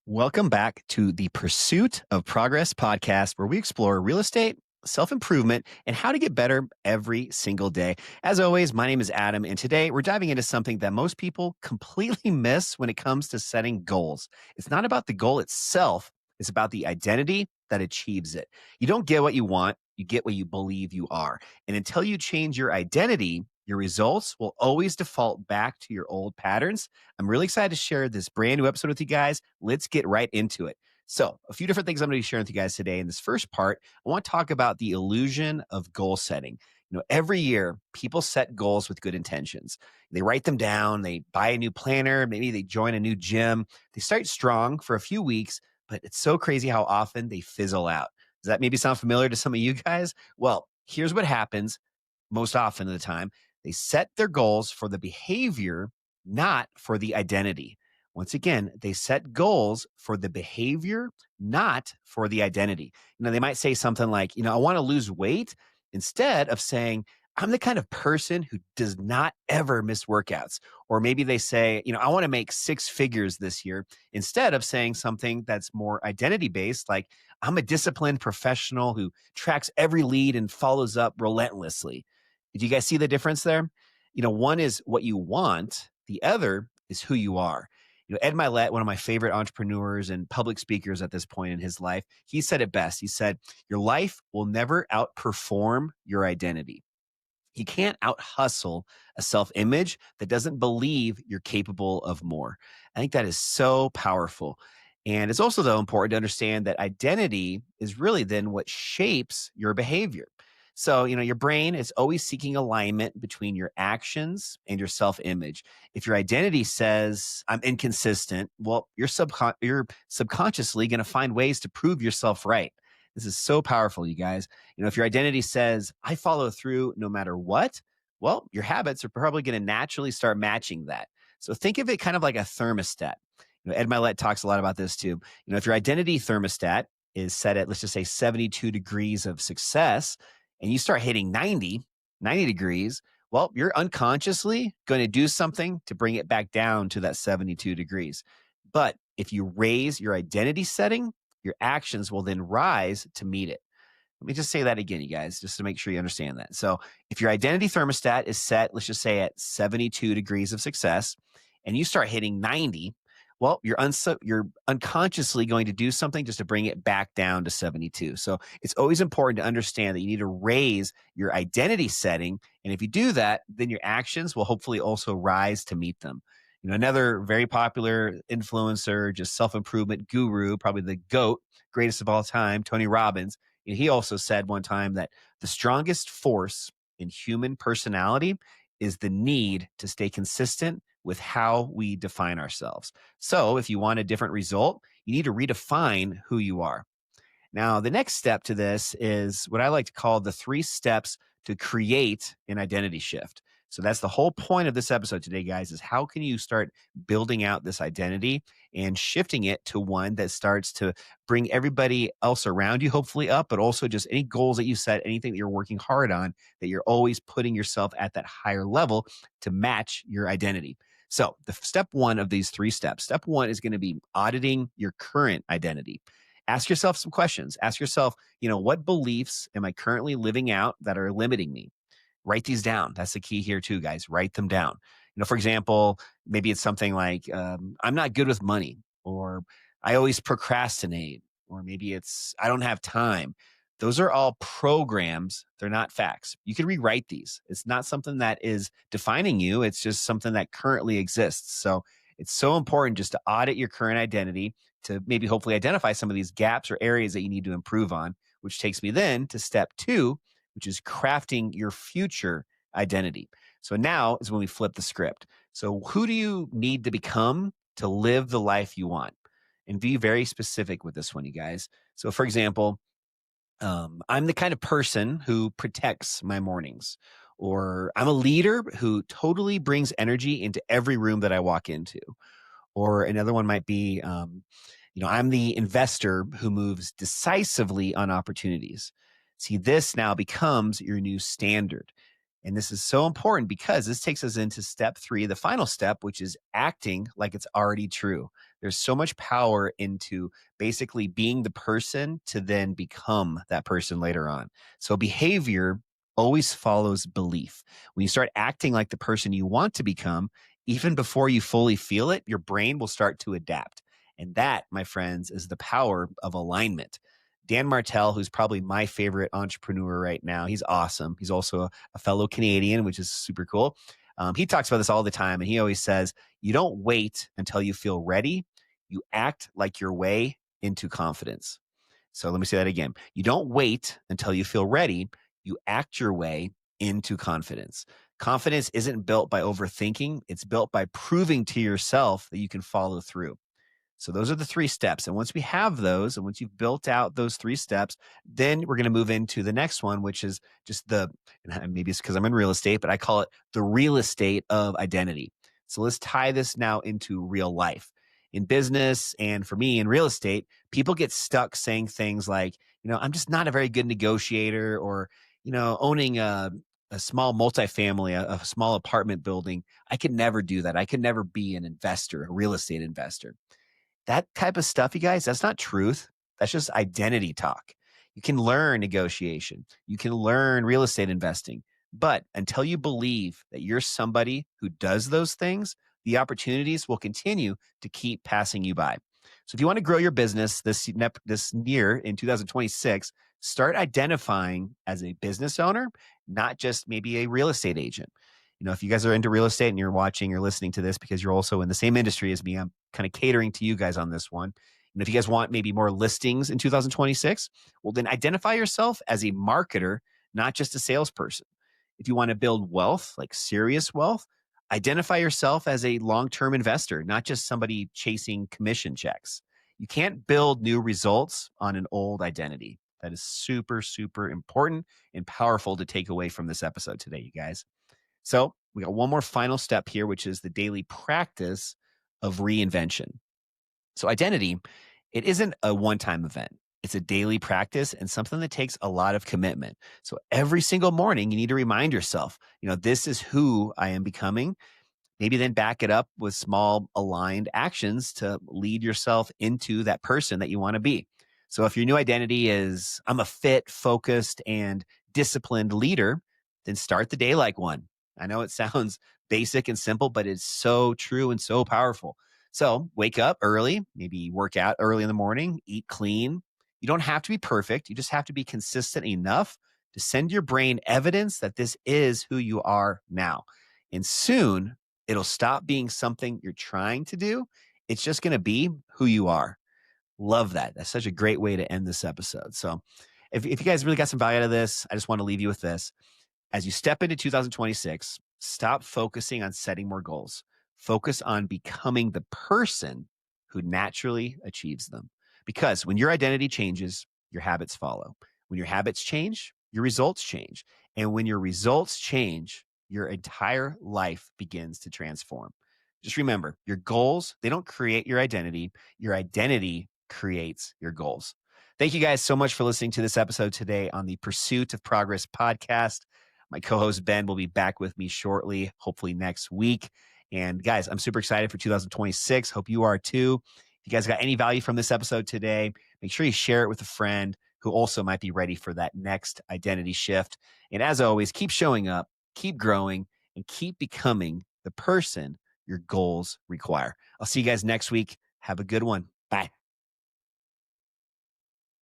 Welcome back to the Pursuit of Progress podcast, where we explore real estate, self improvement, and how to get better every single day. As always, my name is Adam, and today we're diving into something that most people completely miss when it comes to setting goals. It's not about the goal itself, it's about the identity that achieves it. You don't get what you want, you get what you believe you are. And until you change your identity, your results will always default back to your old patterns. I'm really excited to share this brand new episode with you guys. Let's get right into it. So, a few different things I'm going to be sharing with you guys today. In this first part, I want to talk about the illusion of goal setting. Every year people set goals with good intentions. They write them down, they buy a new planner, maybe they join a new gym. They start strong for a few weeks, but it's so crazy how often they fizzle out. Does that maybe sound familiar to some of you guys? Well, here's what happens most often of the time. They set their goals for the behavior, not for the identity. Once again, they set goals for the behavior, not for the identity. They might say something like, I want to lose weight, instead of saying, I'm the kind of person who does not ever miss workouts. Or maybe they say, I want to make six figures this year, instead of saying something that's more identity based, like, I'm a disciplined professional who tracks every lead and follows up relentlessly. Do you guys see the difference there? One is what you want, the other is who you are. Ed Milet, one of my favorite entrepreneurs and public speakers at this point in his life, he said it best. He said, your life will never outperform your identity. You can't out hustle a self image that doesn't believe you're capable of more. I think that is so powerful. And it's also, though, important to understand that identity is really then what shapes your behavior. So, your brain is always seeking alignment between your actions and your self image. If your identity says, I'm inconsistent, well, you're subconsciously going to find ways to prove yourself right. This is so powerful, you guys. If your identity says, I follow through no matter what, well, your habits are probably going to naturally start matching that. So think of it kind of like a thermostat. Ed Milet talks a lot about this too. If your identity thermostat is set at, let's just say, 72 degrees of success, and you start hitting 90 degrees, well, you're unconsciously going to do something to bring it back down to that 72 degrees. But if you raise your identity setting, your actions will then rise to meet it. Let me just say that again, you guys, just to make sure you understand that. So if your identity thermostat is set, let's just say at 72 degrees of success, and you start hitting 90, well, you're unconsciously going to do something just to bring it back down to 72. So it's always important to understand that you need to raise your identity setting. And if you do that, then your actions will hopefully also rise to meet them. Another very popular influencer, just self-improvement guru, probably the GOAT, greatest of all time, Tony Robbins, he also said one time that the strongest force in human personality is the need to stay consistent with how we define ourselves. So if you want a different result, you need to redefine who you are. Now, the next step to this is what I like to call the 3 steps to create an identity shift. So that's the whole point of this episode today, guys, is how can you start building out this identity and shifting it to one that starts to bring everybody else around you, hopefully up, but also just any goals that you set, anything that you're working hard on, that you're always putting yourself at that higher level to match your identity. So the step 1 of these 3 steps, step 1 is going to be auditing your current identity. Ask yourself some questions. Ask yourself, what beliefs am I currently living out that are limiting me? Write these down. That's the key here too, guys. Write them down. For example, maybe it's something like, I'm not good with money, or I always procrastinate, or maybe it's, I don't have time. Those are all programs. They're not facts. You can rewrite these. It's not something that is defining you. It's just something that currently exists. So it's so important just to audit your current identity to maybe hopefully identify some of these gaps or areas that you need to improve on, which takes me then to step 2, which is crafting your future identity. So now is when we flip the script. So who do you need to become to live the life you want? And be very specific with this one, you guys. So for example, I'm the kind of person who protects my mornings, or I'm a leader who totally brings energy into every room that I walk into. Or another one might be, I'm the investor who moves decisively on opportunities. See, this now becomes your new standard. And this is so important because this takes us into step 3, the final step, which is acting like it's already true. There's so much power into basically being the person to then become that person later on. So behavior always follows belief. When you start acting like the person you want to become, even before you fully feel it, your brain will start to adapt. And that, my friends, is the power of alignment. Dan Martell, who's probably my favorite entrepreneur right now, he's awesome. He's also a fellow Canadian, which is super cool. He talks about this all the time, and he always says, you don't wait until you feel ready. You act like your way into confidence. So let me say that again. You don't wait until you feel ready. You act your way into confidence. Confidence isn't built by overthinking. It's built by proving to yourself that you can follow through. So those are the 3 steps. And once we have those, and once you've built out those 3 steps, then we're going to move into the next one, which is just and maybe it's because I'm in real estate, but I call it the real estate of identity. So let's tie this now into real life. In business and for me in real estate, people get stuck saying things like, I'm just not a very good negotiator, or, owning a small multifamily, a small apartment building. I could never do that. I could never be an investor, a real estate investor. That type of stuff, you guys, that's not truth. That's just identity talk. You can learn negotiation. You can learn real estate investing. But until you believe that you're somebody who does those things, the opportunities will continue to keep passing you by. So if you want to grow your business this year in 2026, start identifying as a business owner, not just maybe a real estate agent. If you guys are into real estate and you're watching or listening to this because you're also in the same industry as me, I'm kind of catering to you guys on this one. And if you guys want maybe more listings in 2026, well, then identify yourself as a marketer, not just a salesperson. If you want to build wealth, like serious wealth, identify yourself as a long-term investor, not just somebody chasing commission checks. You can't build new results on an old identity. That is super, super important and powerful to take away from this episode today, you guys. So we got one more final step here, which is the daily practice of reinvention. So identity, it isn't a one-time event. It's a daily practice and something that takes a lot of commitment. So every single morning, you need to remind yourself, this is who I am becoming. Maybe then back it up with small aligned actions to lead yourself into that person that you want to be. So if your new identity is, I'm a fit, focused, and disciplined leader, then start the day like one. I know it sounds basic and simple, but it's so true and so powerful. So wake up early, maybe work out early in the morning, eat clean. You don't have to be perfect. You just have to be consistent enough to send your brain evidence that this is who you are now. And soon it'll stop being something you're trying to do. It's just going to be who you are. Love that. That's such a great way to end this episode. So if you guys really got some value out of this, I just want to leave you with this. As you step into 2026, stop focusing on setting more goals. Focus on becoming the person who naturally achieves them. Because when your identity changes, your habits follow. When your habits change, your results change. And when your results change, your entire life begins to transform. Just remember, your goals, they don't create your identity. Your identity creates your goals. Thank you guys so much for listening to this episode today on the Pursuit of Progress podcast. My co-host Ben will be back with me shortly, hopefully next week. And guys, I'm super excited for 2026. Hope you are too. If you guys got any value from this episode today, make sure you share it with a friend who also might be ready for that next identity shift. And as always, keep showing up, keep growing, and keep becoming the person your goals require. I'll see you guys next week. Have a good one. Bye.